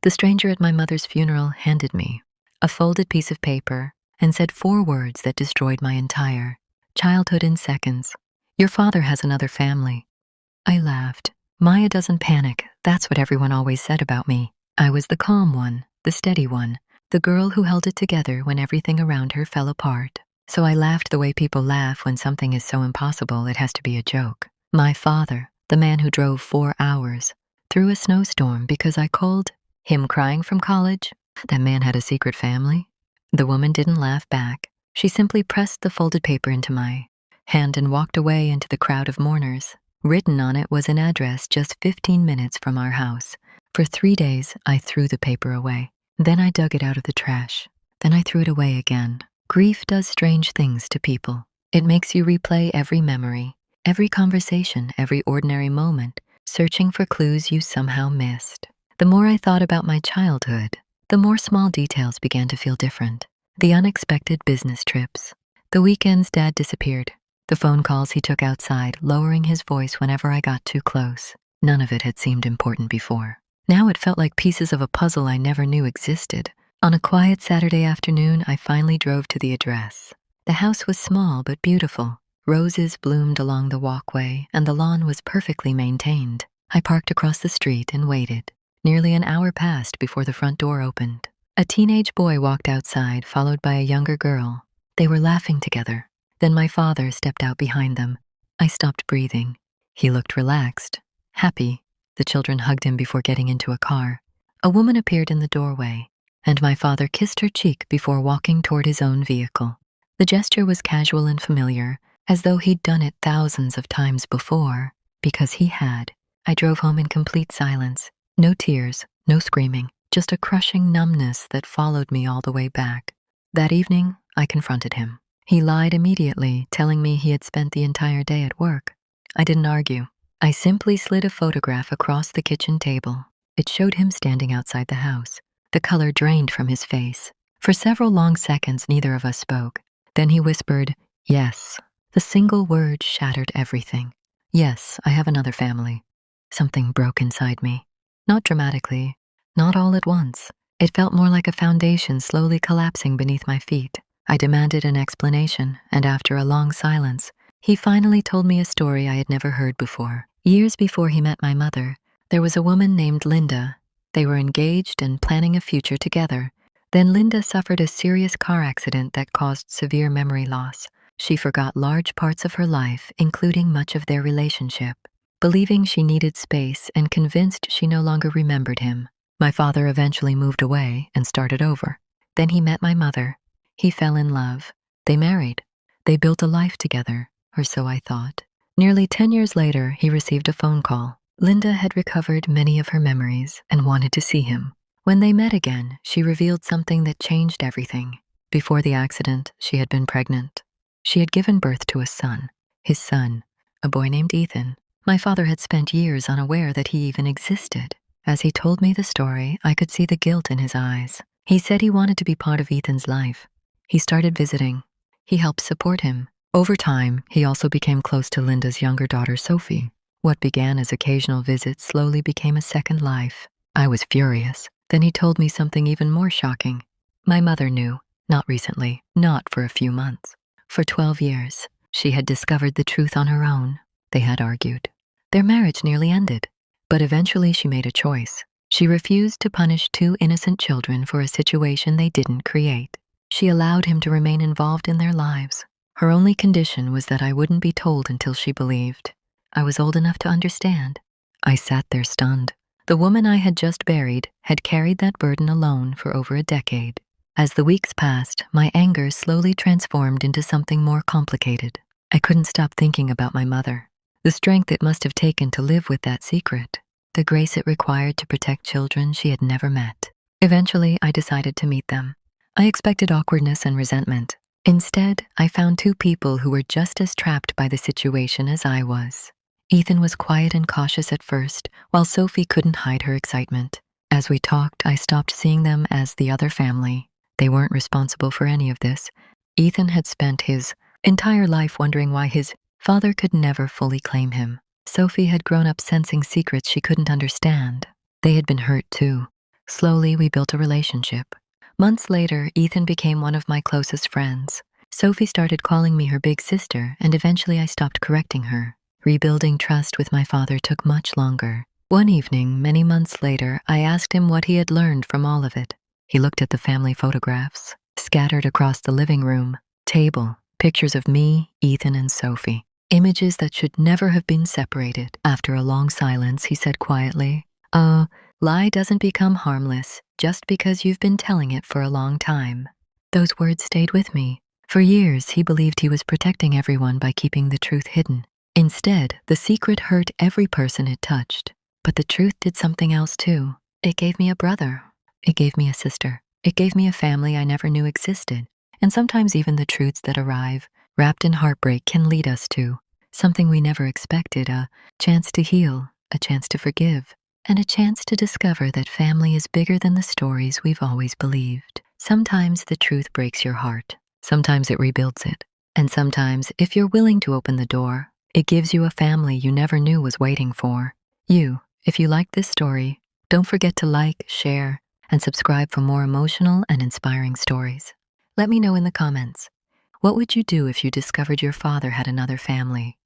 The stranger at my mother's funeral handed me a folded piece of paper and said 4 words that destroyed my entire childhood in seconds. Your father has another family. I laughed. Maya doesn't panic. That's what everyone always said about me. I was the calm one, the steady one, the girl who held it together when everything around her fell apart. So I laughed the way people laugh when something is so impossible it has to be a joke. My father, the man who drove 4 hours through a snowstorm because I called him crying from college, that man had a secret family? The woman didn't laugh back. She simply pressed the folded paper into my hand and walked away into the crowd of mourners. Written on it was an address just 15 minutes from our house. For 3 days, I threw the paper away. Then I dug it out of the trash. Then I threw it away again. Grief does strange things to people. It makes you replay every memory, every conversation, every ordinary moment, searching for clues you somehow missed. The more I thought about my childhood, the more small details began to feel different. The unexpected business trips, the weekends Dad disappeared, the phone calls he took outside, lowering his voice whenever I got too close. None of it had seemed important before. Now it felt like pieces of a puzzle I never knew existed. On a quiet Saturday afternoon, I finally drove to the address. The house was small but beautiful. Roses bloomed along the walkway, and the lawn was perfectly maintained. I parked across the street and waited. Nearly an hour passed before the front door opened. A teenage boy walked outside, followed by a younger girl. They were laughing together. Then my father stepped out behind them. I stopped breathing. He looked relaxed, happy. The children hugged him before getting into a car. A woman appeared in the doorway, and my father kissed her cheek before walking toward his own vehicle. The gesture was casual and familiar, as though he'd done it thousands of times before, because he had. I drove home in complete silence. No tears, no screaming, just a crushing numbness that followed me all the way back. That evening, I confronted him. He lied immediately, telling me he had spent the entire day at work. I didn't argue. I simply slid a photograph across the kitchen table. It showed him standing outside the house. The color drained from his face. For several long seconds, neither of us spoke. Then he whispered, "Yes." The single word shattered everything. Yes, I have another family. Something broke inside me. Not dramatically, not all at once. It felt more like a foundation slowly collapsing beneath my feet. I demanded an explanation, and after a long silence, he finally told me a story I had never heard before. Years before he met my mother, there was a woman named Linda. They were engaged and planning a future together. Then Linda suffered a serious car accident that caused severe memory loss. She forgot large parts of her life, including much of their relationship. Believing she needed space and convinced she no longer remembered him, my father eventually moved away and started over. Then he met my mother. He fell in love. They married. They built a life together, or so I thought. Nearly 10 years later, he received a phone call. Linda had recovered many of her memories and wanted to see him. When they met again, she revealed something that changed everything. Before the accident, she had been pregnant. She had given birth to a son. His son, a boy named Ethan. My father had spent years unaware that he even existed. As he told me the story, I could see the guilt in his eyes. He said he wanted to be part of Ethan's life. He started visiting. He helped support him. Over time, he also became close to Linda's younger daughter, Sophie. What began as occasional visits slowly became a second life. I was furious. Then he told me something even more shocking. My mother knew, not recently, not for a few months. For 12 years, she had discovered the truth on her own. They had argued. Their marriage nearly ended, but eventually she made a choice. She refused to punish 2 innocent children for a situation they didn't create. She allowed him to remain involved in their lives. Her only condition was that I wouldn't be told until she believed. I was old enough to understand. I sat there stunned. The woman I had just buried had carried that burden alone for over a decade. As the weeks passed, my anger slowly transformed into something more complicated. I couldn't stop thinking about my mother. The strength it must have taken to live with that secret. The grace it required to protect children she had never met. Eventually, I decided to meet them. I expected awkwardness and resentment. Instead, I found 2 people who were just as trapped by the situation as I was. Ethan was quiet and cautious at first, while Sophie couldn't hide her excitement. As we talked, I stopped seeing them as the other family. They weren't responsible for any of this. Ethan had spent his entire life wondering why his father could never fully claim him. Sophie had grown up sensing secrets she couldn't understand. They had been hurt too. Slowly, we built a relationship. Months later, Ethan became one of my closest friends. Sophie started calling me her big sister, and eventually I stopped correcting her. Rebuilding trust with my father took much longer. One evening, many months later, I asked him what he had learned from all of it. He looked at the family photographs, scattered across the living room, table, pictures of me, Ethan, and Sophie. Images that should never have been separated. After a long silence, he said quietly, "A lie doesn't become harmless just because you've been telling it for a long time." Those words stayed with me. For years, he believed he was protecting everyone by keeping the truth hidden. Instead, the secret hurt every person it touched. But the truth did something else too. It gave me a brother. It gave me a sister. It gave me a family I never knew existed. And sometimes even the truths that arrive, wrapped in heartbreak, can lead us to something we never expected, a chance to heal, a chance to forgive, and a chance to discover that family is bigger than the stories we've always believed. Sometimes the truth breaks your heart. Sometimes it rebuilds it. And sometimes, if you're willing to open the door, it gives you a family you never knew was waiting for you. If you like this story, don't forget to like, share, and subscribe for more emotional and inspiring stories. Let me know in the comments, what would you do if you discovered your father had another family?